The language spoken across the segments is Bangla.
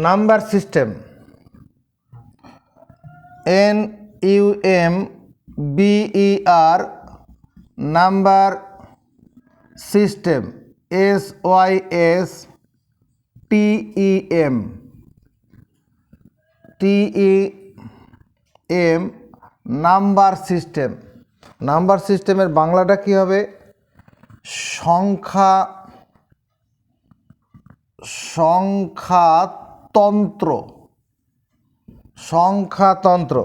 Number system, NUMBER, number system, SYSTEM, number system. Number সিস্টেমের বাংলাটা কি হবে? সংখ্যাতন্ত্র। সংখ্যাতন্ত্র।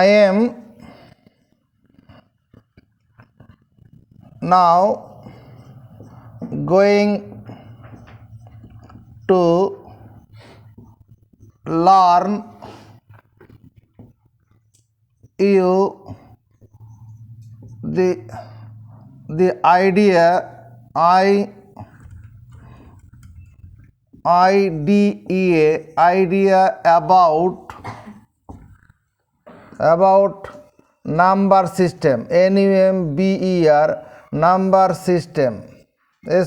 I am now going to learn you the idea idea about number system, NUMBER, number system,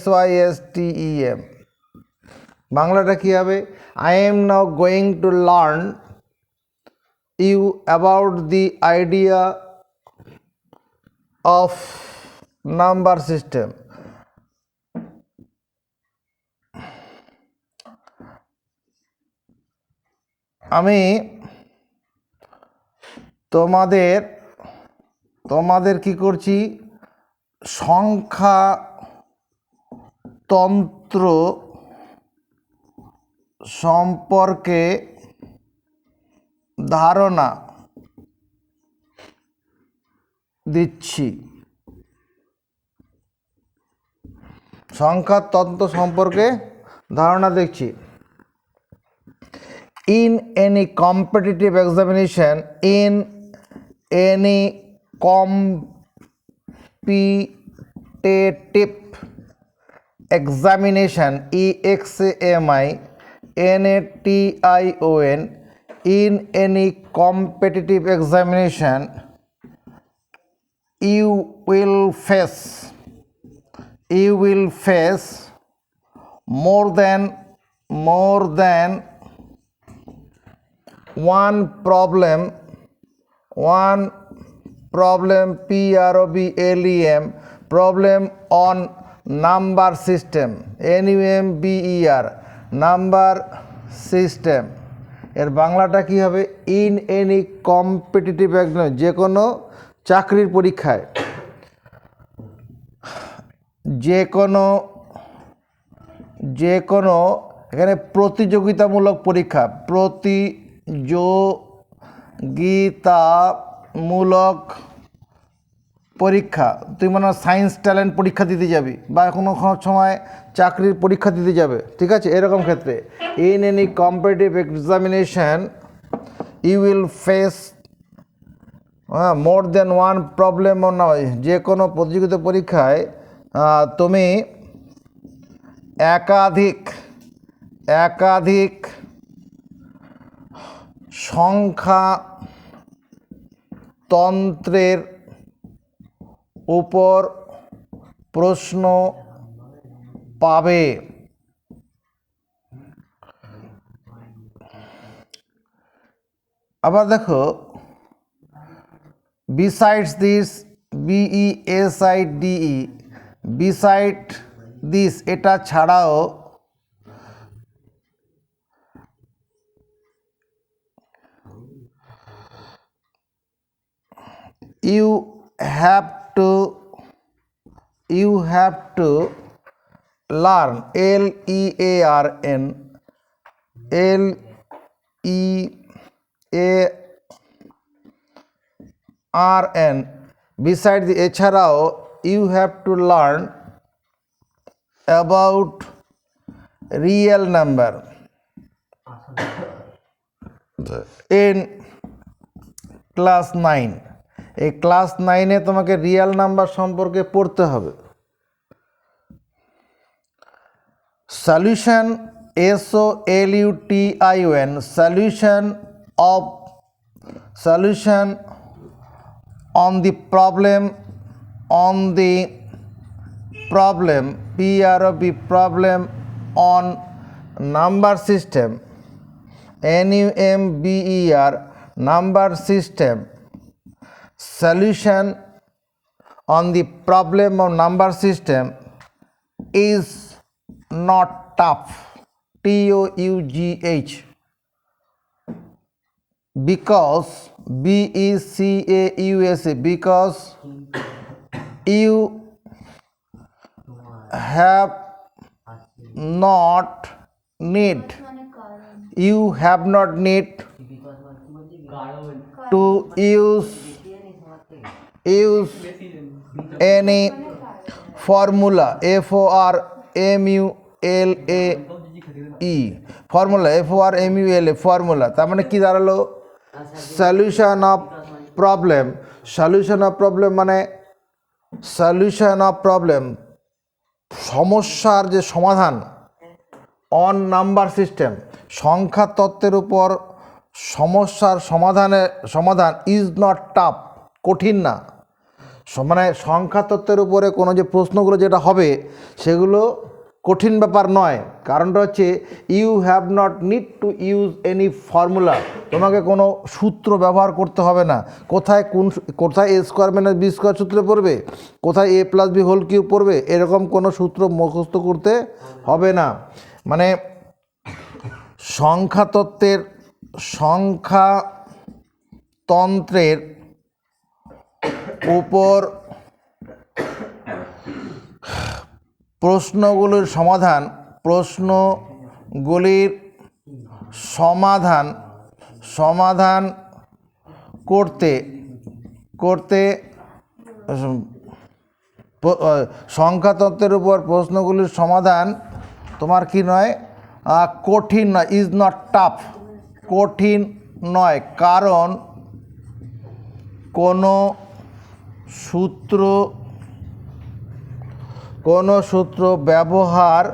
SYSTEM। বাংলাটা কি হবে? I am now going to learn you about the idea of number system। আমি তোমাদের কি করছি? সংখ্যাতন্ত্র সম্পর্কে ধারণা দিচ্ছি। সংখ্যাতন্ত্র সম্পর্কে ধারণা দিচ্ছি। In any competitive examination, examine EXAMINATION, in any competitive examination you will face more than one problem, problem on number system, NUMBER, number system। এর বাংলাটা কি হবে? ইন এনি কম্পিটিটিভ এক্সাম, যে কোনো চাকরির পরীক্ষায়, যে কোনো এখানে প্রতিযোগিতামূলক পরীক্ষা, প্রতিযোগিতামূলক পরীক্ষা। তুই মনে হয় সায়েন্স ট্যালেন্ট পরীক্ষা দিতে যাবি বা কোনো সময় চাকরির পরীক্ষা দিতে যাবে, ঠিক আছে? এরকম ক্ষেত্রে in any competitive examination you will face more than one problem, নয় যে কোনো প্রতিযোগিতা পরীক্ষায় তুমি একাধিক সংখ্যাতন্ত্রের উপর প্রশ্ন পাবে। আবার দেখো, besides this, BESIDE, beside this, এটা ছাড়াও you have to learn, LEARN, beside the, এছাড়াও you have to learn about real number in class 9। এই ক্লাস 9-এ তোমাকে রিয়েল নাম্বার সম্পর্কে পড়তে হবে। Solution, SOLUTION, solution of solution on the problem problem on number system NUMBER number system. Solution on the problem of number system is not tough, TOUGH, because BECAUSE, because you have not need to use any formula, formula তার মানে কি দাঁড়ালো সলিউশন অফ প্রবলেম মানে সলিউশন অফ প্রবলেম সমস্যার যে সমাধান অন নাম্বার সিস্টেম সংখ্যা তত্ত্বের উপর সমস্যার সমাধান ইজ নট টাফ, কঠিন না। মানে সংখ্যা তত্ত্বের উপরে কোনো যে প্রশ্নগুলো যেটা হবে সেগুলো কঠিন ব্যাপার নয়। কারণটা হচ্ছে you have not need to use any formula, তোমাকে কোনো সূত্র ব্যবহার করতে হবে না। কোথায় a square minus b square সূত্রে পড়বে, কোথায় a plus b whole cube পড়বে, এরকম কোনো সূত্র মুখস্থ করতে হবে না। মানে সংখ্যাতন্ত্রের উপর প্রশ্নগুলির সমাধান করতে সংখ্যাতন্ত্রের উপর প্রশ্নগুলির সমাধান তোমার কি নয়, কঠিন নয়, ইজ নট টাফ, কঠিন নয়। কারণ কোনো সূত্র ব্যবহার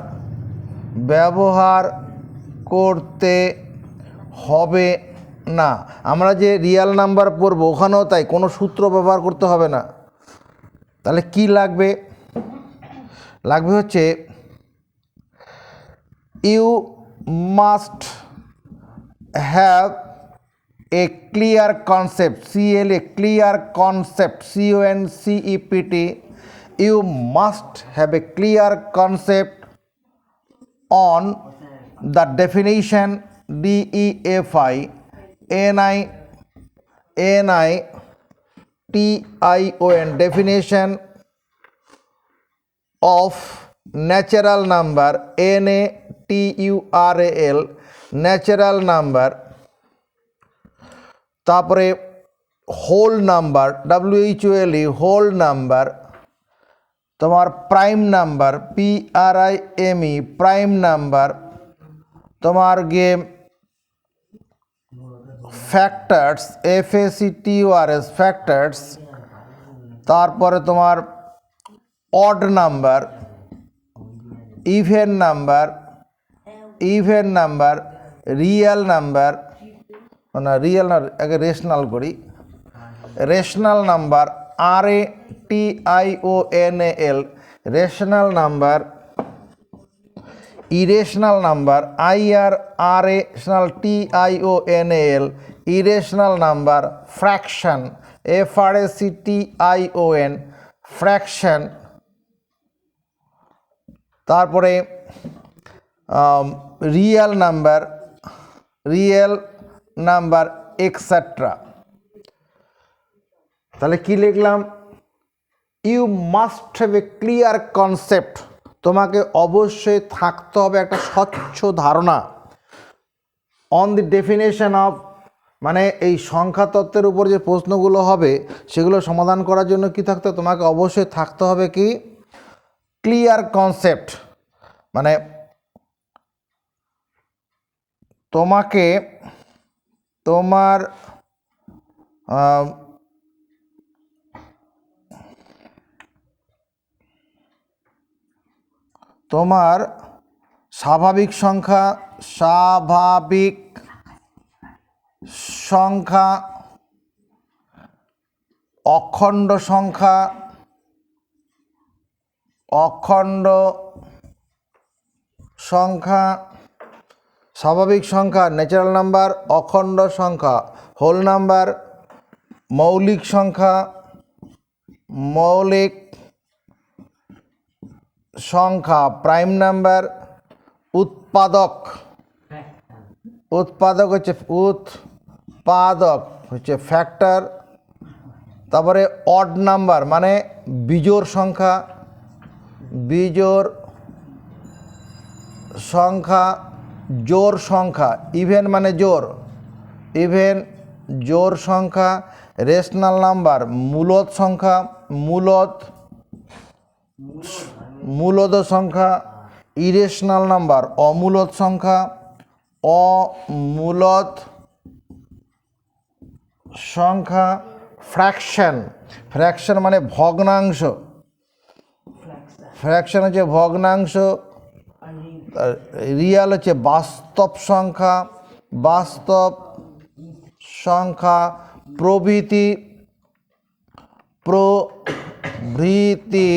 করতে হবে না। আমরা যে রিয়েল নাম্বার পড়ব ওখানেও তাই, কোনো সূত্র ব্যবহার করতে হবে না। তাহলে কি লাগবে হচ্ছে you must have a clear concept, clear concept, concept. You must have a clear concept on the definition, DEFINITION, definition of natural number, NATURAL, natural number। তারপরে whole number, WHOLE, whole number. তোমার prime number, PRIME, prime number. তোমার গেম ফ্যাক্টরস, FACTORS, ফ্যাক্টরস। তারপরে তোমার odd number, even number, real number, না রিয়েল না, আগে রেশনাল করি, rational number, RATIONAL, rational number, irrational number, IRRATIONAL, irrational number, fraction, FRACTION, fraction. তারপরে রিয়েল নাম্বার এক্সেট্রা। তাহলে কি লিখলাম, you must have a clear concept, তোমাকে অবশ্যই থাকতে হবে একটা স্বচ্ছ ধারণা, অন দি ডেফিনেশন অফ, মানে এই সংখ্যা তত্ত্বের উপর যে প্রশ্নগুলো হবে সেগুলো সমাধান করার জন্য কি থাকতে হবে, তোমাকে অবশ্যই থাকতে হবে কি ক্লিয়ার কনসেপ্ট। মানে তোমাকে তোমার স্বাভাবিক সংখ্যা অখণ্ড সংখ্যা, অখণ্ড সংখ্যা, স্বাভাবিক সংখ্যা ন্যাচারাল নাম্বার, অখণ্ড সংখ্যা হোল নাম্বার, মৌলিক সংখ্যা, মৌলিক সংখ্যা প্রাইম নাম্বার, উৎপাদক, উৎপাদক হচ্ছে ফ্যাক্টর, তারপরে অড নাম্বার মানে বিজোড় সংখ্যা, বিজোড় সংখ্যা, জোড় সংখ্যা, ইভেন মানে জোড়, ইভেন জোড় সংখ্যা, রেশনাল নাম্বার মূলদ সংখ্যা, মূলদ সংখ্যা, ইরেশনাল নাম্বার অমূলদ সংখ্যা, অমূলদ সংখ্যা, ফ্র্যাকশন, ফ্র্যাকশন মানে ভগ্নাংশ, ফ্র্যাকশন হচ্ছে ভগ্নাংশ, রিয়াল হচ্ছে বাস্তব সংখ্যা, বাস্তব সংখ্যা, প্রভৃতি, প্রভৃতি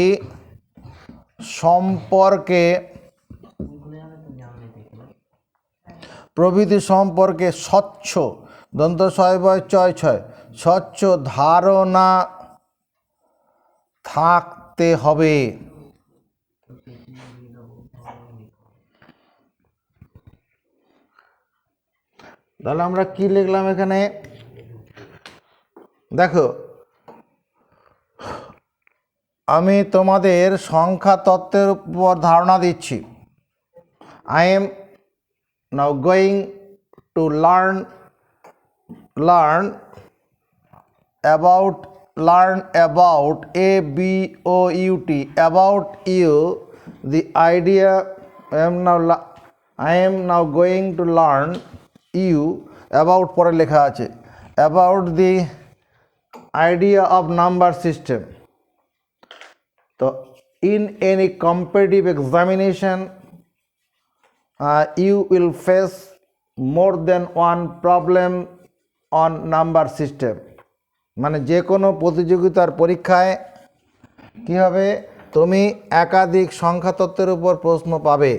সম্পর্কে, প্রভৃতি সম্পর্কে স্বচ্ছ দন্ত ছয় ছয় ছয় স্বচ্ছ ধারণা থাকতে হবে। তাহলে আমরা কি লিখলাম এখানে? দেখো, আমি তোমাদের সংখ্যা তত্ত্বের উপর ধারণা দিচ্ছি। I am now going to learn about ABOUT, about you, the idea. I am now going to learn you about পরে লেখা আছে about the idea of number system. তো in any competitive examination you will face more than one problem on number system. মানে যে কোনো প্রতিযোগিতার পরীক্ষায় কি হবে, তুমি একাধিক সংখ্যা তত্ত্বের উপর প্রশ্ন পাবে।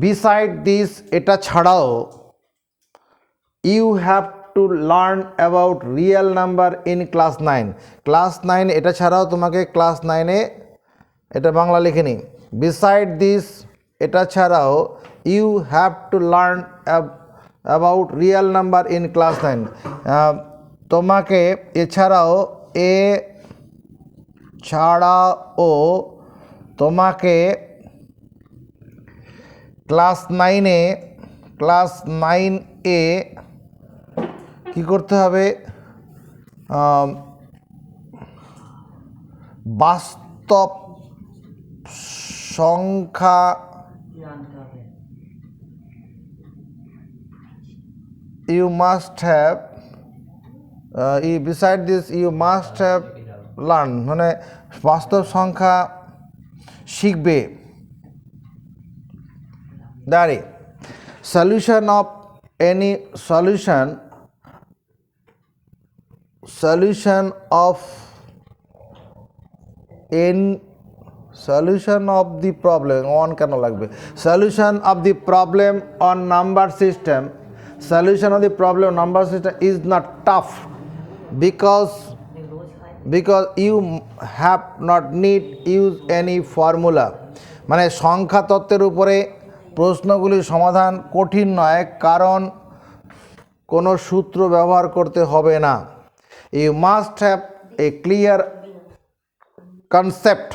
বিসাইড দিস, এটা ছাড়াও you have to learn about real number in class 9। Class 9 এটা ছাড়াও তোমাকে ক্লাস 9-এ, এটা বাংলা লিখে নি, বিসাইড দিস এটা ছাড়াও you have to learn about real number in class 9। তোমাকে এছাড়াও তোমাকে ক্লাস 9-এ কি করতে হবে, বাস্তব সংখ্যা you must have beside this you must have learn, মানে বাস্তব সংখ্যা শিখবে। দাঁড়ি solution of any solution of the problem on কেন লাগবে, solution of the problem on number system, solution of the problem number system is not tough because you have not need use any formula. মানে সংখ্যা তত্ত্বের উপরে প্রশ্নগুলির সমাধান কঠিন নয়, কারণ কোনো সূত্র ব্যবহার করতে হবে না। You must have a clear concept,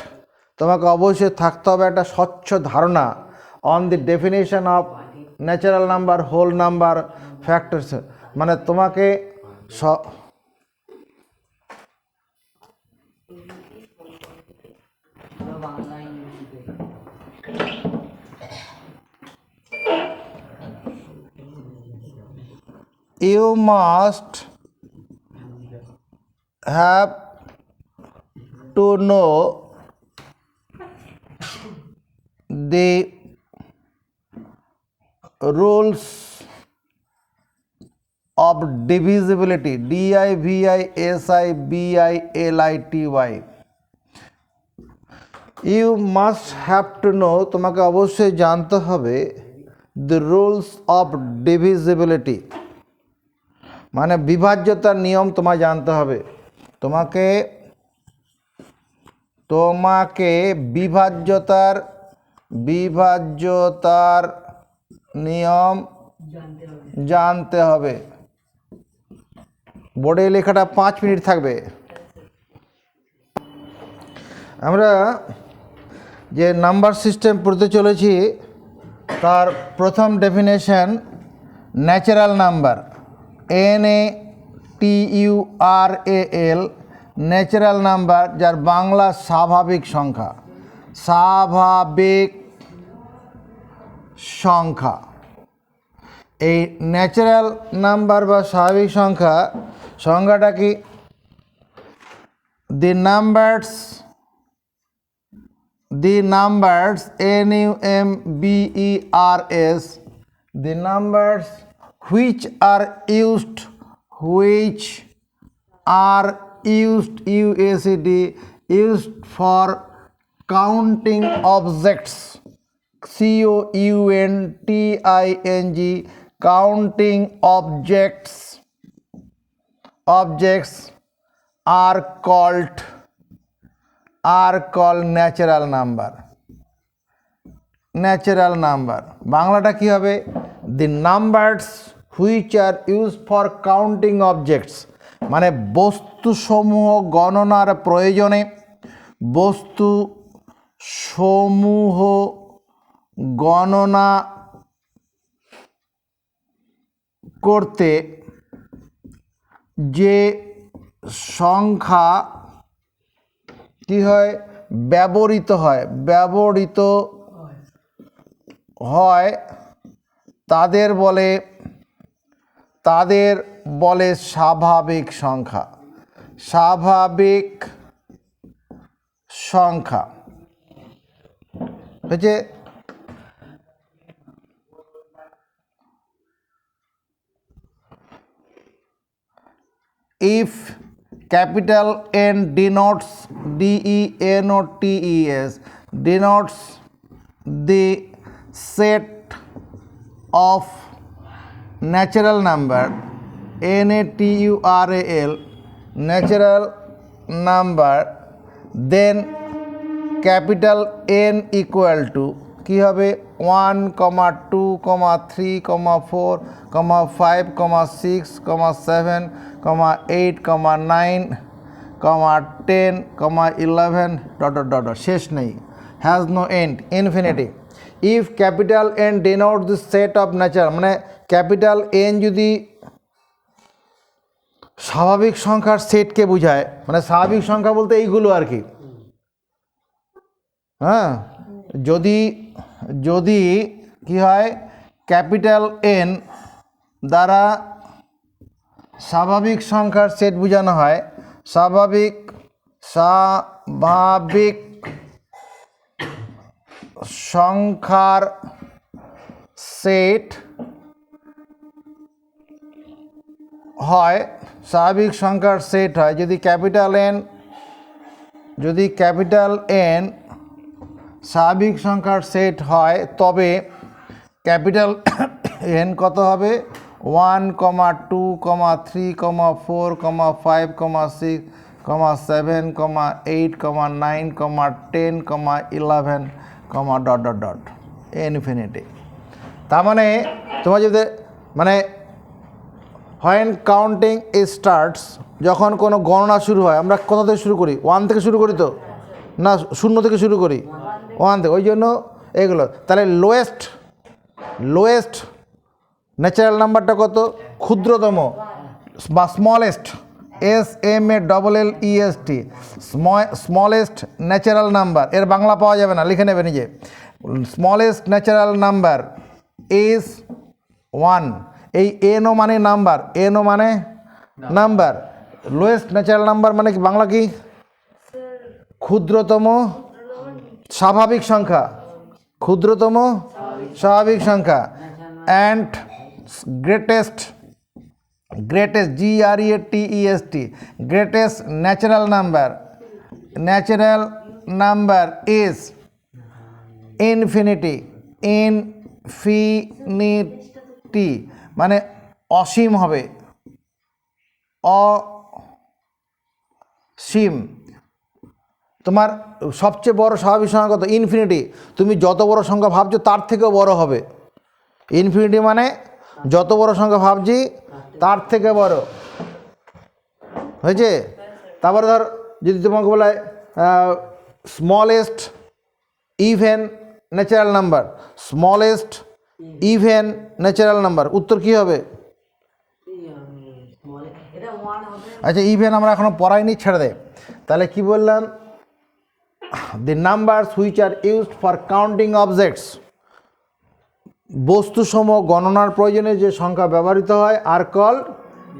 তোমাকে অবশ্যই থাকতে হবে একটা স্বচ্ছ ধারণা on the definition of natural number, whole number, factors. মানে তোমাকে you must have to know the rules of divisibility, DIVISIBILITY. You must have to know, তোমাকে অবশ্যই জানতে হবে the rules of divisibility, মানে বিভাজ্যতার নিয়ম তোমায় জানতে হবে। তোমাকে বিভাজ্যতার নিয়ম জানতে হবে। বোর্ডে লেখাটা 5 মিনিট থাকবে। আমরা যে নাম্বার সিস্টেম পড়তে চলেছি তার প্রথম definition natural number, NATURAL, natural number, যার বাংলা স্বাভাবিক সংখ্যা। স্বাভাবিক সংখ্যা, এই ন্যাচারাল নাম্বার বা স্বাভাবিক সংখ্যাটা কি? The numbers NUMBERS, the numbers which are used used for counting objects, COUNTING, counting objects are called natural number. বাংলাটা কি হবে? দি numbers which are used for counting objects, মানে বস্তুসমূহ গণনার প্রয়োজনে, বস্তুসমূহ গণনা করতে যে সংখ্যা কি হয়? ব্যবহৃত হয় তাদের বলে স্বাভাবিক সংখ্যা হচ্ছে। If capital N denotes DENOTES, denotes the set of natural number, NATURAL, natural number, then capital N equal to কি হবে? 1, 2, 3, 4, 5, 6, 7, 8, 9, 10, 11 ... শেষ নেই, has no end, infinity. If capital N denotes the set of natural, মানে ক্যাপিটাল N যদি স্বাভাবিক সংখ্যার সেটকে বোঝায়, মানে স্বাভাবিক সংখ্যা বলতে এইগুলো আর কি। হ্যাঁ, যদি কি হয়? ক্যাপিটাল N দ্বারা স্বাভাবিক সংখ্যার সেট বোঝানো হয়, স্বাভাবিক সংখ্যার সেট হয়, যদি ক্যাপিটাল N স্বাভাবিক সংখ্যার সেট হয়, তবে ক্যাপিটাল N কত হবে? 1, 2, 3, 4, 5, 6, 7, 8, 9, 10, 11 ... ইনফিনিটি। তার মানে তোমার যদি মানে when counting starts, যখন কোনো গণনা শুরু হয়, আমরা কোথা থেকে শুরু করি? 1 থেকে শুরু করি তো না, 0 থেকে শুরু করি? 1 থেকে। ওই জন্য এগুলো। তাহলে লোয়েস্ট ন্যাচারাল নাম্বারটা কত? ক্ষুদ্রতম বা smallest, SMALLEST, smallest natural number. এর বাংলা পাওয়া যাবে না, লিখে নেবে নিজে। Smallest natural number is 1। এই এনও মানে নাম্বার, লোয়েস্ট ন্যাচারাল নাম্বার মানে কি? বাংলা কি? ক্ষুদ্রতম স্বাভাবিক সংখ্যা, and greatest, GREATEST, greatest natural number is infinity, মানে অসীম হবে, অসীম। তোমার সবচেয়ে বড় স্বাভাবিক সংখ্যা কত? ইনফিনিটি। তুমি যত বড় সংখ্যা ভাবছো তার থেকেও বড় হবে। ইনফিনিটি মানে যত বড় সংখ্যা ভাবছি তার থেকে বড় হয়েছে। তারপরে ধর যদি তোমাকে বলা হয় smallest even natural number, smallest even natural number, উত্তর কী হবে? আচ্ছা, ইভেন আমরা এখনও পড়াইনি, ছেড়ে দেয়। তাহলে কি বললাম? দি numbers which are used for counting objects, বস্তুসমূহ গণনার প্রয়োজনে যে সংখ্যা ব্যবহৃত হয় আর কল্ড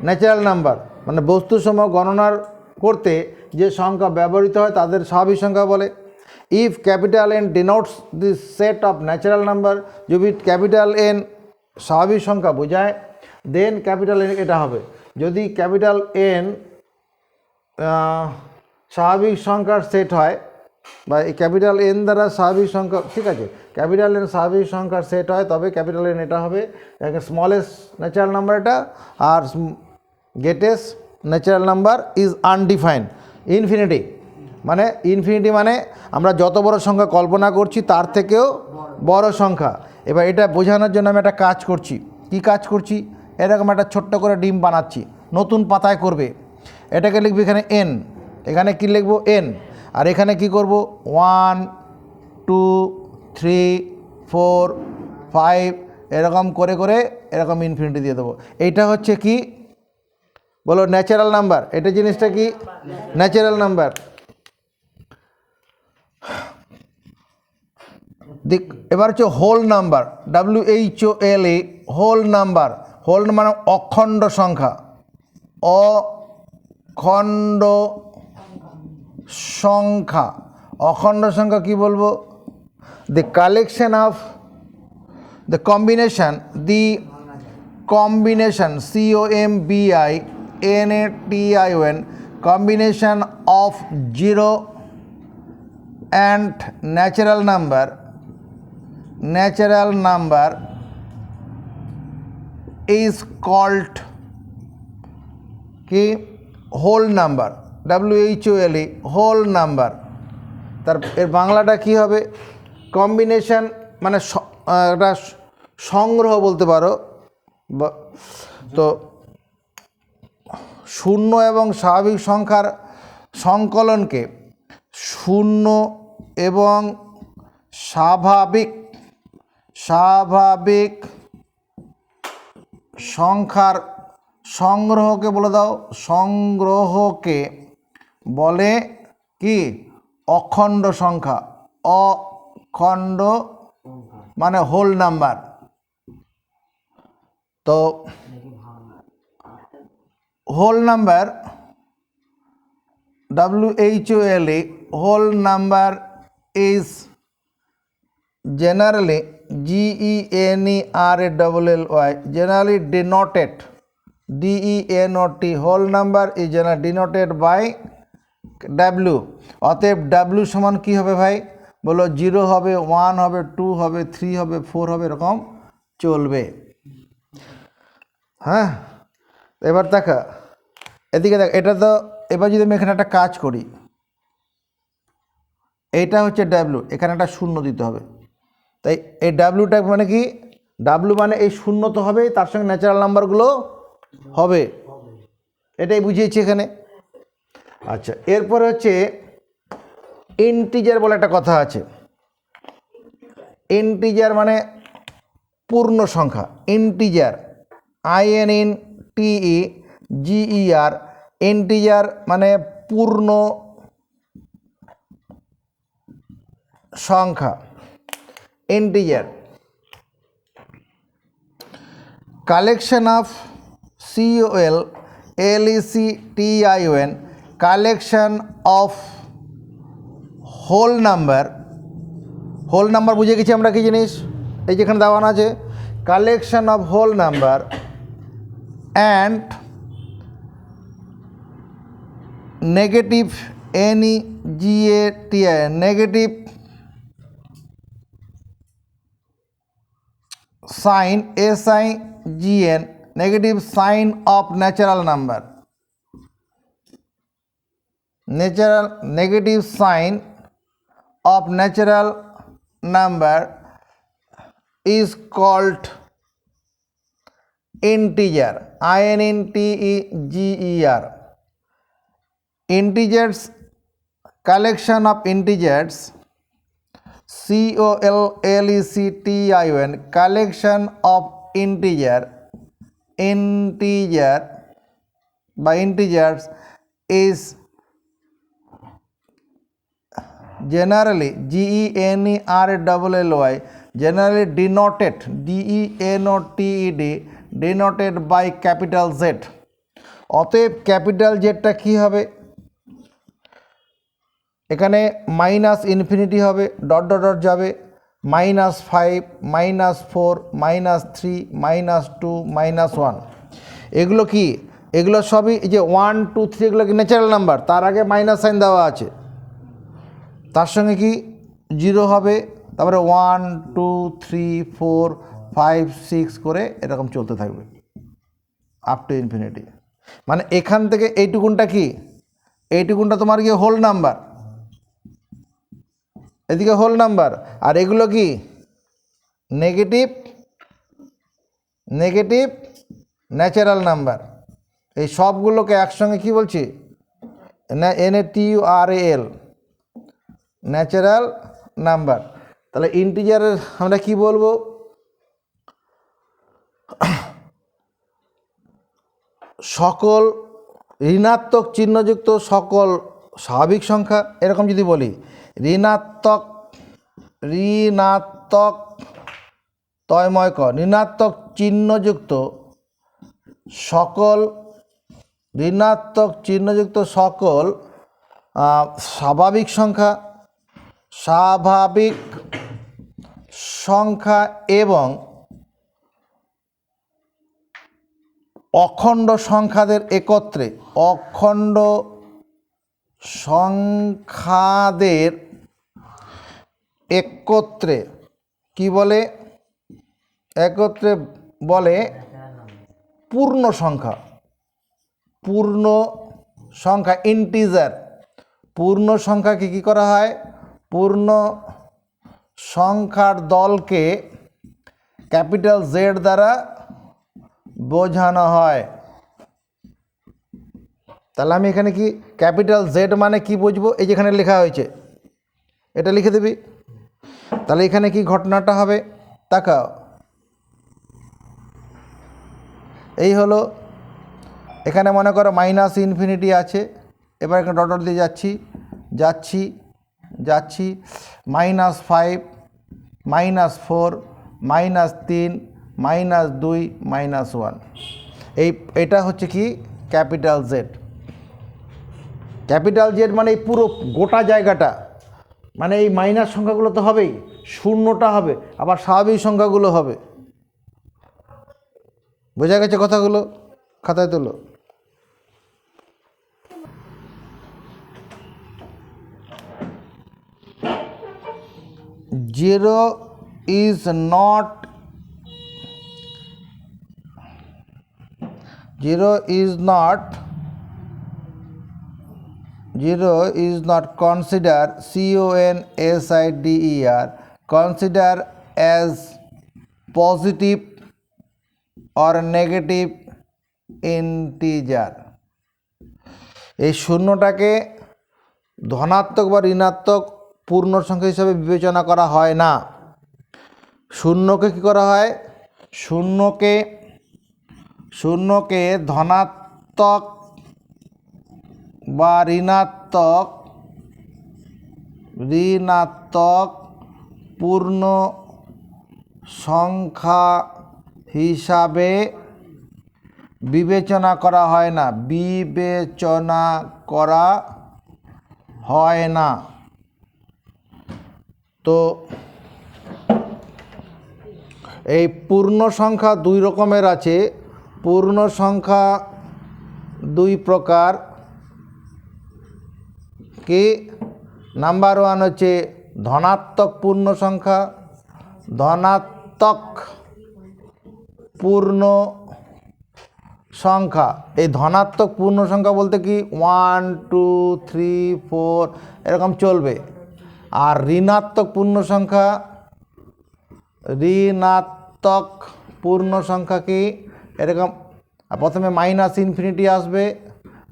ন্যাচারাল নাম্বার, মানে বস্তুসমূহ গণনার করতে যে সংখ্যা ব্যবহৃত হয় তাদের স্বাভাবিক সংখ্যা বলে। If capital N denotes this set of natural number, যদি ক্যাপিটাল এন স্বাভাবিক সংখ্যা বোঝায়, দেন ক্যাপিটাল এন এটা হবে। যদি ক্যাপিটাল এন স্বাভাবিক সংখ্যার সেট হয়, বা এই ক্যাপিটাল এন দ্বারা স্বাভাবিক সংখ্যা, ঠিক আছে, ক্যাপিটাল এন স্বাভাবিক সংখ্যার সেট হয়, তবে ক্যাপিটাল এন এটা হবে। স্মলেস্ট ন্যাচারাল নাম্বার এটা, আর greatest natural number is undefined, infinity. মানে ইনফিনিটি মানে আমরা যত বড় সংখ্যা কল্পনা করছি তার থেকেও বড় সংখ্যা। এবার এটা বোঝানোর জন্য আমি একটা কাজ করছি। কি কাজ করছি? এরকম একটা ছোট্ট করে ডিম বানাচ্ছি, নতুন পাতায় করবে। এটাকে লিখবি এখানে এন, এখানে কি লিখবো? এন। আর এখানে কি করব? 1 2 3 4 5 এরকম করে করে এরকম ইনফিনিটি দিয়ে দেবো। এইটা হচ্ছে কি বলো? Natural number. এটা জিনিসটা কি? Natural number. এবার হচ্ছে whole number, WHOLE, whole number. Whole মানে অখণ্ড সংখ্যা, অখণ্ড সংখ্যা। অখণ্ড সংখ্যা কি বলবো? The collection of the combination, COMBINATION, combination of zero and natural number is called কি? Whole number, WHOLE, whole number. তার এর বাংলাটা কি হবে? কম্বিনেশন মানে একটা সংগ্রহ বলতে পারো। তো শূন্য এবং স্বাভাবিক সংখ্যার সংকলনকে, শূন্য এবং স্বাভাবিক সংখ্যার সংগ্রহকে বলে দাও, সংগ্রহকে বলে কি? অখণ্ড সংখ্যা। অখণ্ড মানে হোল নাম্বার। তো whole number, WHOLE, whole number is generally, GENERALLY, generally denoted, DENOT, whole number is generally denoted by W। অতএব W সমান কি হবে ভাই? বলো 0 হবে, 1 হবে, 2 হবে, 3 হবে, 4 হবে, এরকম চলবে। হ্যাঁ, এবার দেখা এদিকে দেখ। এটা তো এবার যদি আমি এখানে একটা কাজ করি, এইটা হচ্ছে W, এখানে একটা শূন্য দিতে হবে। তাই এই ডাব্লুটা মানে কি? ডাব্লু মানে এই শূন্য তো হবেই, তার সঙ্গে ন্যাচারাল নাম্বারগুলো হবে, এটাই বুঝিয়েছি এখানে। আচ্ছা, এরপরে হচ্ছে ইন্টিজার বলে একটা কথা আছে। ইন্টিজার মানে পূর্ণ সংখ্যা। ইন্টিজার, INTEGER, ইন্টিজার মানে পূর্ণ সংখ্যা। Integer collection of COLLECTION, collection of whole number. Whole number বুঝে গেছি আমরা কি জিনিস? এই যেখানে দেওয়ানো আছে, collection of whole number and negative NEGATI negative sign SIGN negative sign of natural number negative sign of natural number is called integer INTEGER integers collection of integers COLLECTION collection of integer by integers is generally GENERALLY generally denoted denoted by capital Z অতএব ক্যাপিটাল জেডটা কী হবে এখানে মাইনাস ইনফিনিটি হবে ডট ডট ডট যাবে -5 -4 -3 -2 -1 এগুলো কি এগুলো সবই এই যে 1 2 3 এগুলো কি ন্যাচারাল নাম্বার তার আগে মাইনাস সাইন দেওয়া আছে তার সঙ্গে কি 0 হবে তারপরে 1 2 3 4 5 6 করে এরকম চলতে থাকবে আপ টু ইনফিনিটি মানে এখান থেকে এইটুকুনটা কি এইটুকুনটা তোমার কি হোল নাম্বার এদিকে হোল নাম্বার আর এগুলো কি নেগেটিভ ন্যাচারাল নাম্বার এই সবগুলোকে একসঙ্গে কি বলছি NATURAL ন্যাচারাল নাম্বার তাহলে ইন্টিজারের আমরা কি বলবো সকল ঋণাত্মক চিহ্নযুক্ত সকল স্বাভাবিক সংখ্যা এরকম যদি বলি ঋণাত্মক তয়ময় ঋণাত্মক চিহ্নযুক্ত সকল স্বাভাবিক সংখ্যা এবং অখণ্ড সংখ্যাদের একত্রে কি বলে পূর্ণ সংখ্যা ইন্টিজার পূর্ণ সংখ্যাকে কি করা হয় পূর্ণ সংখ্যার দলকে ক্যাপিটাল জেড দ্বারা বোঝানো হয় তাহলে আমি এখানে কি ক্যাপিটাল জেড মানে কি বুঝবো এই যেখানে লেখা হয়েছে এটা লিখে দিবি তাহলে এখানে কি ঘটনাটা হবে তাকাও এই হলো এখানে মনে করো মাইনাস ইনফিনিটি আছে এবার এখানে ডট ডট দিয়ে যাচ্ছি -5 -4 -3 -2 -1 এটা হচ্ছে কি ক্যাপিটাল জেড মানে এই পুরো গোটা জায়গাটা মানে এই মাইনাস সংখ্যাগুলো তো হবেই শূন্যটা হবে আবার স্বাভাবিক সংখ্যাগুলো হবে বোঝা গেছে কথাগুলো খাতায় তোলো zero is not considered consider as positive or negative integer এই শূন্যটাকে ধনাত্মক বা ঋণাত্মক পূর্ণ সংখ্যা হিসাবে বিবেচনা করা হয় না শূন্যকে কি করা হয় শূন্যকে ধনাত্মক বা ঋণাত্মক পূর্ণ সংখ্যা হিসাবে বিবেচনা করা হয় না তো এই পূর্ণ সংখ্যা দুই রকমের আছে পূর্ণ সংখ্যা দুই প্রকার কি নাম্বার ওয়ান হচ্ছে ধনাত্মক পূর্ণ সংখ্যা, ধনাত্মক পূর্ণ সংখ্যা। এই ধনাত্মক পূর্ণ সংখ্যা বলতে কি 1 2 3 4 এরকম চলবে। আর ঋণাত্মক পূর্ণ সংখ্যা, ঋণাত্মক পূর্ণ সংখ্যা কি এরকম প্রথমে মাইনাস ইনফিনিটি আসবে,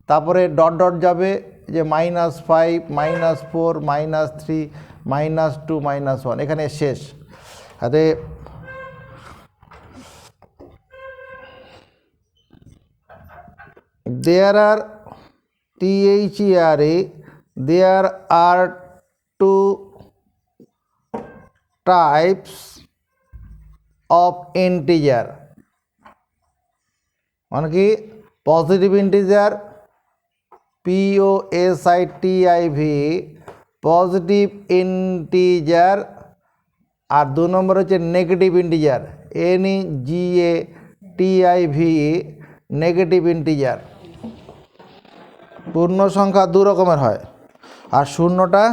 তারপরে ডট ডট যাবে, যে -5 -4 -3 -2 -1 এখানে শেষ। হাতে there are there are two types of integer, মানে কি positive integer POSITIV positive integer, আর 2 নম্বর হচ্ছে negative integer NEGATIV negative integer. পূর্ণ সংখ্যা দু রকমের হয়, আর শূন্যটা